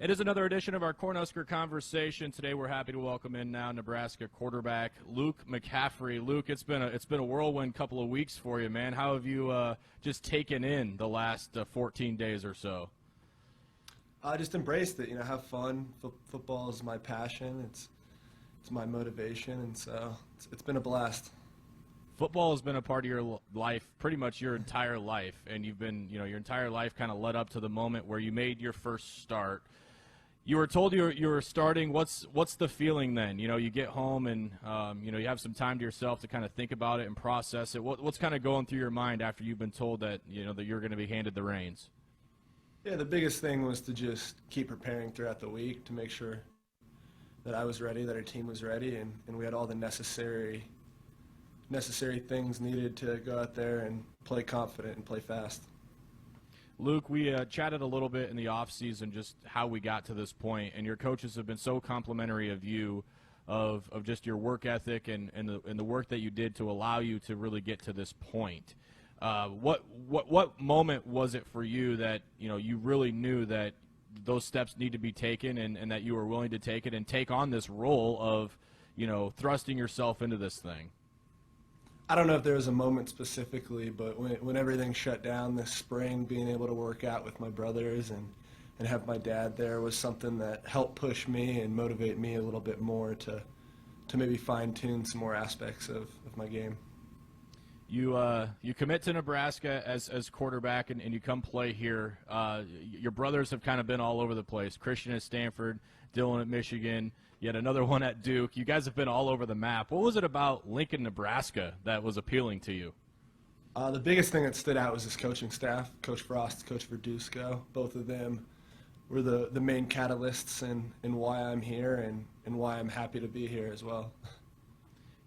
It is another edition of our Cornhusker Conversation. Today we're happy to welcome in now Nebraska quarterback Luke McCaffrey. Luke, it's been a whirlwind couple of weeks for you, man. How have you just taken in the last 14 days or so? I just embraced it. Have fun. Football is my passion. It's my motivation, and so it's been a blast. Football has been a part of your life, pretty much your entire life, and you've been, your entire life kind of led up to the moment where you made your first start. You were told you were starting. What's the feeling then? You get home and you have some time to yourself to kind of think about it and process it. What's kind of going through your mind after you've been told that that you're going to be handed the reins? Yeah, the biggest thing was to just keep preparing throughout the week to make sure that I was ready, that our team was ready, and we had all the necessary things needed to go out there and play confident and play fast. Luke, we chatted a little bit in the offseason just how we got to this point, and your coaches have been so complimentary of you, of just your work ethic and the work that you did to allow you to really get to this point. What moment was it for you that you really knew that those steps need to be taken and that you were willing to take it and take on this role of thrusting yourself into this thing? I don't know if there was a moment specifically, but when everything shut down this spring, being able to work out with my brothers and have my dad there was something that helped push me and motivate me a little bit more to maybe fine-tune some more aspects of my game. You commit to Nebraska as quarterback and you come play here. Your brothers have kind of been all over the place. Christian at Stanford, Dylan at Michigan, yet another one at Duke. You guys have been all over the map. What was it about Lincoln, Nebraska that was appealing to you? The biggest thing that stood out was his coaching staff, Coach Frost, Coach Verduzco. Both of them were the main catalysts in why I'm here and why I'm happy to be here as well.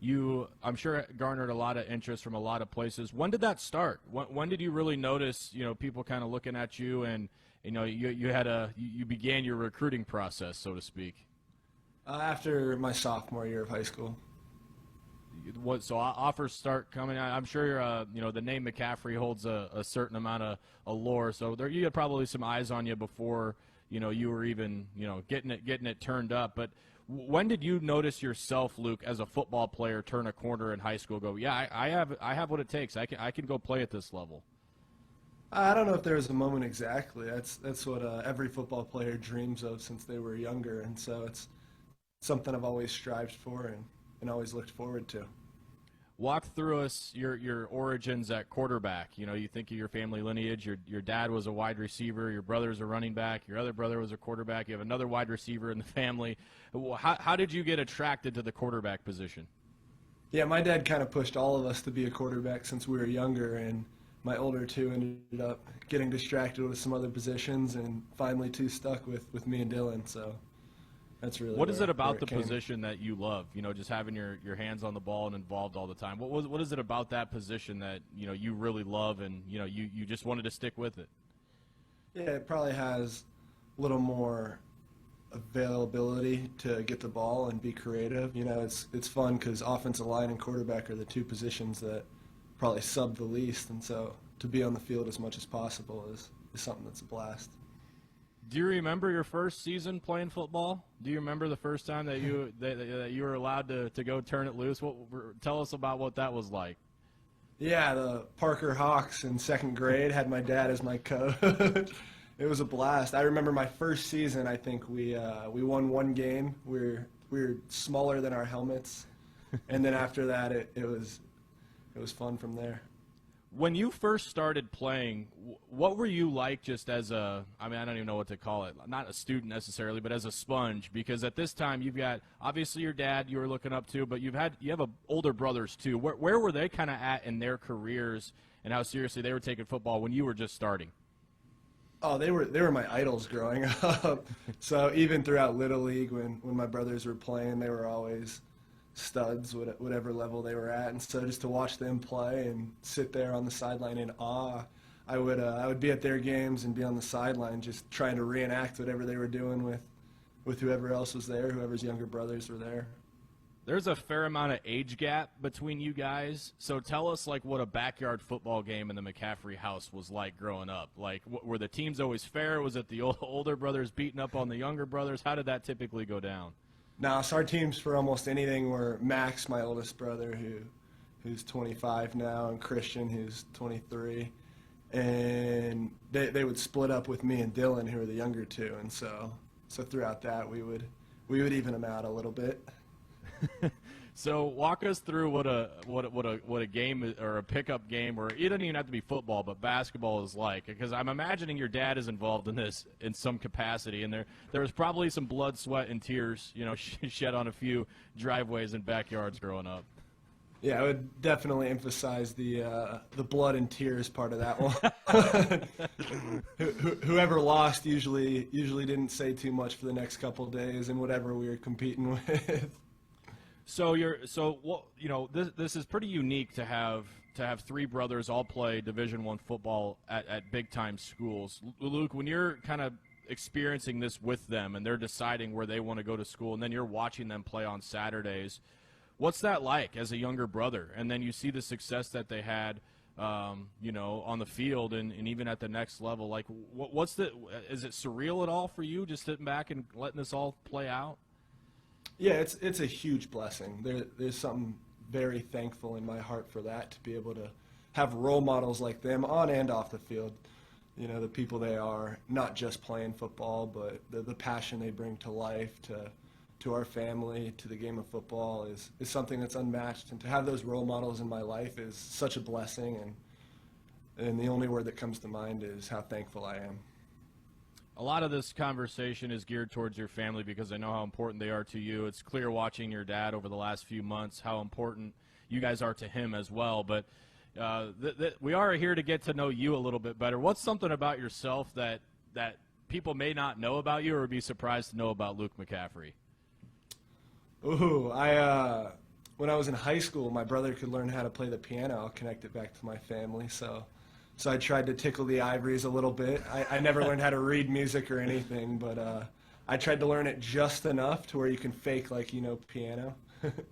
You, I'm sure, garnered a lot of interest from a lot of places. When did that start? When did you really notice, people kind of looking at you and, you began your recruiting process, so to speak? After my sophomore year of high school. So offers start coming out. I'm sure the name McCaffrey holds a certain amount of allure. So you had probably some eyes on you before you were even getting it turned up. But when did you notice yourself, Luke, as a football player, turn a corner in high school? Go, yeah, I have what it takes. I can go play at this level. I don't know if there was a moment exactly. That's what every football player dreams of since they were younger, and so it's something I've always strived for and always looked forward to. Walk through us your origins at quarterback. You think of your family lineage. Your dad was a wide receiver. Your brother's a running back. Your other brother was a quarterback. You have another wide receiver in the family. How did you get attracted to the quarterback position? Yeah, my dad kind of pushed all of us to be a quarterback since we were younger, and my older two ended up getting distracted with some other positions, and finally two stuck with me and Dylan. So that's really what is it about the position that you love? Just having your hands on the ball and involved all the time. What is it about that position that you really love and you just wanted to stick with it? Yeah, it probably has a little more availability to get the ball and be creative. It's fun because offensive line and quarterback are the two positions that probably sub the least, and so to be on the field as much as possible is something that's a blast. Do you remember your first season playing football? Do you remember the first time that you were allowed to go turn it loose? Tell us about what that was like. Yeah, the Parker Hawks in second grade had my dad as my coach. It was a blast. I remember my first season. I think we won one game. We were smaller than our helmets, and then after that, it was fun from there. When you first started playing, what were you like just as I don't even know what to call it, not a student necessarily, but as a sponge? Because at this time you've got, obviously your dad you were looking up to, but you have older brothers too. Where were they kind of at in their careers and how seriously they were taking football when you were just starting? Oh, they were my idols growing up. So even throughout Little League when my brothers were playing, they were always studs, whatever level they were at, and so just to watch them play and sit there on the sideline in awe, I would be at their games and be on the sideline just trying to reenact whatever they were doing with whoever else was there, whoever's younger brothers were there. There's a fair amount of age gap between you guys. So tell us, like, what a backyard football game in the McCaffrey house was like growing up. Like, were the teams always fair? Was it the older brothers beating up on the younger brothers? How did that typically go down? Now, so our teams for almost anything were Max, my oldest brother, who's 25 now, and Christian, who's 23. And they would split up with me and Dylan, who are the younger two. And so throughout that, we would even them out a little bit. So walk us through what a game or a pickup game, or it doesn't even have to be football, but basketball is like. Because I'm imagining your dad is involved in this in some capacity, and there was probably some blood, sweat, and tears, shed on a few driveways and backyards growing up. Yeah, I would definitely emphasize the blood and tears part of that one. Whoever lost usually didn't say too much for the next couple of days in whatever we were competing with. So this is pretty unique to have three brothers all play Division I football at big time schools. Luke, when you're kind of experiencing this with them and they're deciding where they want to go to school, and then you're watching them play on Saturdays, what's that like as a younger brother? And then you see the success that they had, on the field and even at the next level. Like, is it surreal at all for you just sitting back and letting this all play out? Yeah, it's a huge blessing. There's something very thankful in my heart for that, to be able to have role models like them on and off the field. The people they are, not just playing football, but the passion they bring to life, to our family, to the game of football is something that's unmatched. And to have those role models in my life is such a blessing, and the only word that comes to mind is how thankful I am. A lot of this conversation is geared towards your family because I know how important they are to you. It's clear watching your dad over the last few months how important you guys are to him as well. But we are here to get to know you a little bit better. What's something about yourself that people may not know about you or would be surprised to know about Luke McCaffrey? Ooh, when I was in high school, my brother could learn how to play the piano. I'll connect it back to my family. So I tried to tickle the ivories a little bit. I never learned how to read music or anything, but I tried to learn it just enough to where you can fake like you know piano.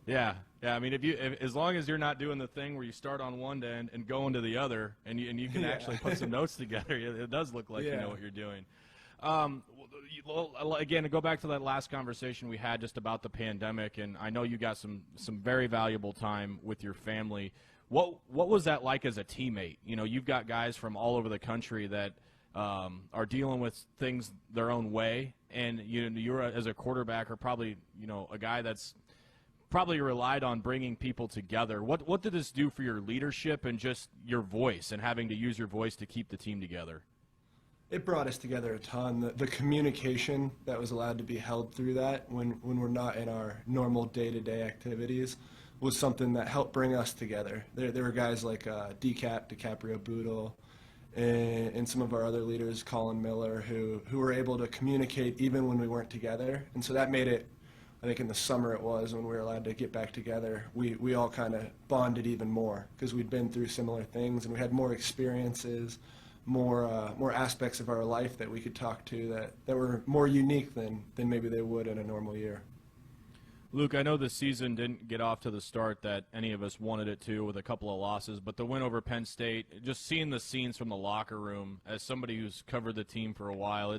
Yeah. I mean, as long as you're not doing the thing where you start on one end and go into the other, and you can actually put some notes together, it does look like you know what you're doing. Again, to go back to that last conversation we had just about the pandemic, and I know you got some very valuable time with your family. What was that like as a teammate? You've got guys from all over the country that are dealing with things their own way, and you're as a quarterback, or probably a guy that's probably relied on bringing people together. What did this do for your leadership and just your voice and having to use your voice to keep the team together? It brought us together a ton. The communication that was allowed to be held through that when we're not in our normal day-to-day activities was something that helped bring us together. There were guys like DiCaprio Boodle, and some of our other leaders, Colin Miller, who were able to communicate even when we weren't together. And so that made it, I think in the summer it was, when we were allowed to get back together, we all kind of bonded even more because we'd been through similar things and we had more experiences, more aspects of our life that we could talk to that were more unique than maybe they would in a normal year. Luke, I know the season didn't get off to the start that any of us wanted it to, with a couple of losses, but the win over Penn State, just seeing the scenes from the locker room, as somebody who's covered the team for a while,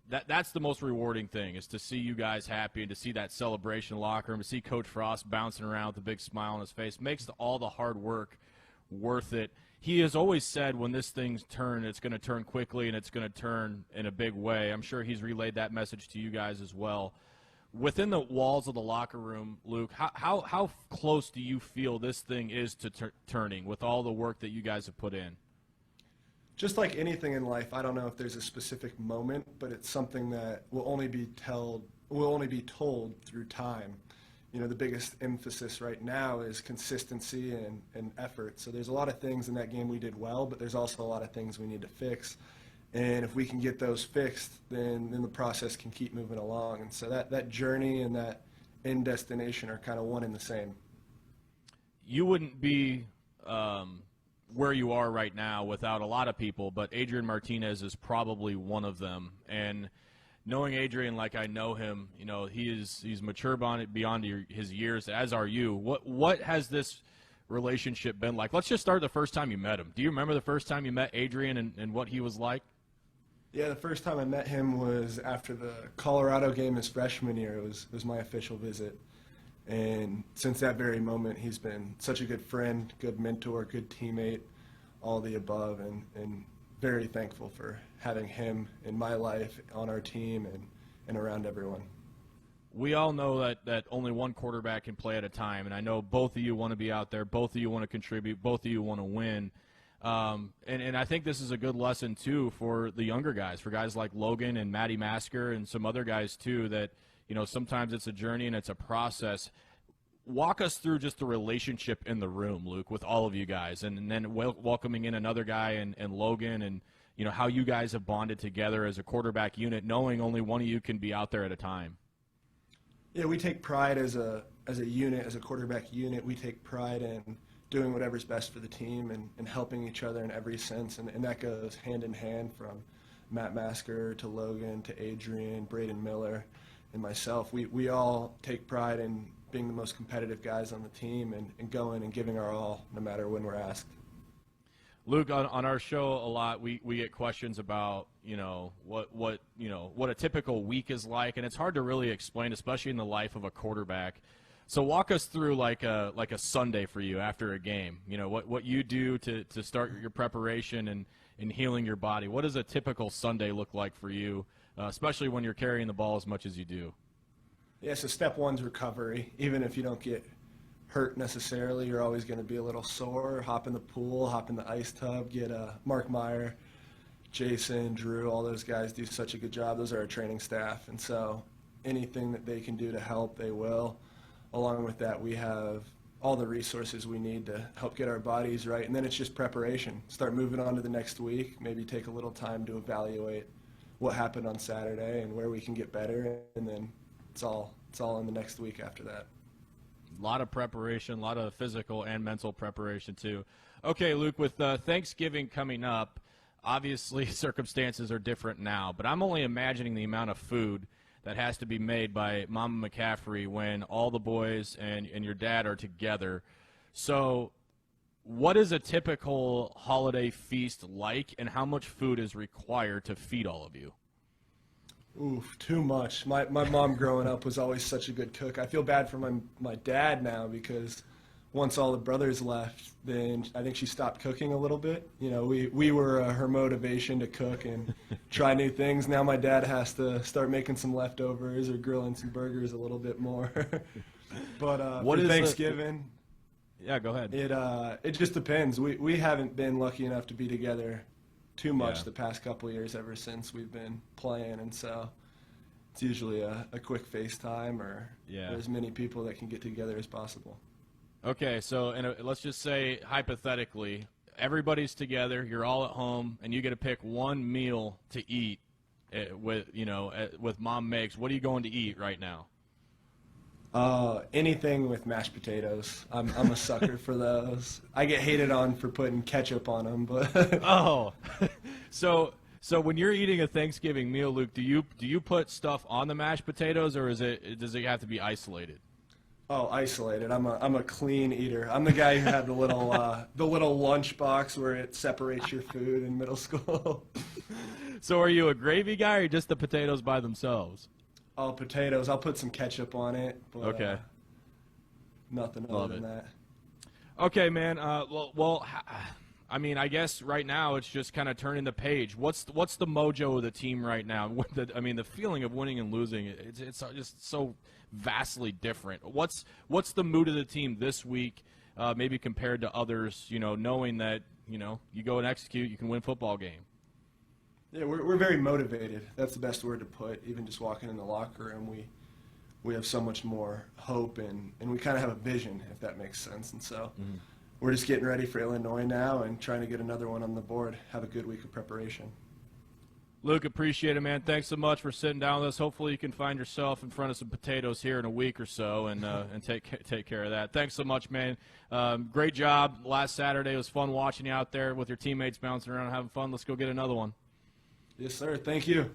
that's the most rewarding thing, is to see you guys happy and to see that celebration in the locker room, to see Coach Frost bouncing around with a big smile on his face. Makes all the hard work worth it. He has always said when this thing's turned, it's going to turn quickly and it's going to turn in a big way. I'm sure he's relayed that message to you guys as well. Within the walls of the locker room, Luke, how close do you feel this thing is to turning with all the work that you guys have put in? Just like anything in life, I don't know if there's a specific moment, but it's something that will only be told through time. The biggest emphasis right now is consistency and effort. So there's a lot of things in that game we did well, but there's also a lot of things we need to fix. And if we can get those fixed, then the process can keep moving along. And so that journey and that end destination are kind of one and the same. You wouldn't be where you are right now without a lot of people, but Adrian Martinez is probably one of them. And knowing Adrian like I know him, you know, he's mature beyond his years, as are you. What has this relationship been like? Let's just start the first time you met him. Do you remember the first time you met Adrian and what he was like? Yeah, the first time I met him was after the Colorado game his freshman year. It was my official visit. And since that very moment, he's been such a good friend, good mentor, good teammate, all the above, and very thankful for having him in my life, on our team, and around everyone. We all know that only one quarterback can play at a time, and I know both of you want to be out there, both of you want to contribute, both of you want to win. And I think this is a good lesson, too, for the younger guys, for guys like Logan and Matty Masker and some other guys, too, that, you know, sometimes it's a journey and it's a process. Walk us through just the relationship in the room, Luke, with all of you guys, and then welcoming in another guy and Logan, and, you know, how you guys have bonded together as a quarterback unit, knowing only one of you can be out there at a time. Yeah, we take pride as a unit, as a quarterback unit. We take pride in doing whatever's best for the team and helping each other in every sense, and that goes hand in hand from Matt Masker to Logan to Adrian, Braden Miller, and myself. We all take pride in being the most competitive guys on the team and going and giving our all no matter when we're asked. Luke, on our show a lot, we get questions about, you know, what a typical week is like, and it's hard to really explain, especially in the life of a quarterback. So walk us through like a Sunday for you after a game. You know, what you do to start your preparation and healing your body. What does a typical Sunday look like for you, especially when you're carrying the ball as much as you do? Yeah, so step one's recovery. Even if you don't get hurt necessarily, you're always going to be a little sore. Hop in the pool, hop in the ice tub, get Mark Meyer, Jason, Drew, all those guys do such a good job. Those are our training staff, and so anything that they can do to help, they will. Along with that, we have all the resources we need to help get our bodies right, and then it's just preparation. Start moving on to the next week, maybe take a little time to evaluate what happened on Saturday and where we can get better, and then it's all in the next week after that. A lot of preparation, a lot of physical and mental preparation, too. Okay, Luke, with Thanksgiving coming up, obviously circumstances are different now, but I'm only imagining the amount of food that has to be made by Mama McCaffrey when all the boys and your dad are together. So what is a typical holiday feast like, and how much food is required to feed all of you? Oof, too much. My mom growing up was always such a good cook. I feel bad for my dad now because once all the brothers left, then I think she stopped cooking a little bit. You know, we were her motivation to cook and try new things. Now my dad has to start making some leftovers or grilling some burgers a little bit more. But what for is Thanksgiving? Yeah, go ahead. It just depends. We haven't been lucky enough to be together too much Yeah. the past couple of years ever since we've been playing, and so it's usually a quick FaceTime or as many people that can get together as possible. Okay, so let's just say hypothetically, everybody's together, you're all at home, and you get to pick one meal to eat with Mom makes. What are you going to eat right now? Anything with mashed potatoes. I'm a sucker for those. I get hated on for putting ketchup on them, but Oh, so when you're eating a Thanksgiving meal, Luke, do you put stuff on the mashed potatoes, or does it have to be isolated? Oh, isolated. I'm a clean eater. I'm the guy who had the little lunch box where it separates your food in middle school. So are you a gravy guy or just the potatoes by themselves? Oh, potatoes. I'll put some ketchup on it. But, Okay. Nothing Love other than it. that. Okay, man. I mean, I guess right now it's just kind of turning the page. What's the mojo of the team right now? The feeling of winning and losing, it's just so vastly different. What's the mood of the team this week, maybe compared to others, you know, knowing that, you know, you go and execute, you can win a football game? Yeah, we're very motivated. That's the best word to put. Even just walking in the locker room, we have so much more hope, and we kind of have a vision, if that makes sense. And so we're just getting ready for Illinois now and trying to get another one on the board, have a good week of preparation. Luke, appreciate it, man. Thanks so much for sitting down with us. Hopefully you can find yourself in front of some potatoes here in a week or so and take care of that. Thanks so much, man. Great job last Saturday. It was fun watching you out there with your teammates bouncing around and having fun. Let's go get another one. Yes, sir. Thank you.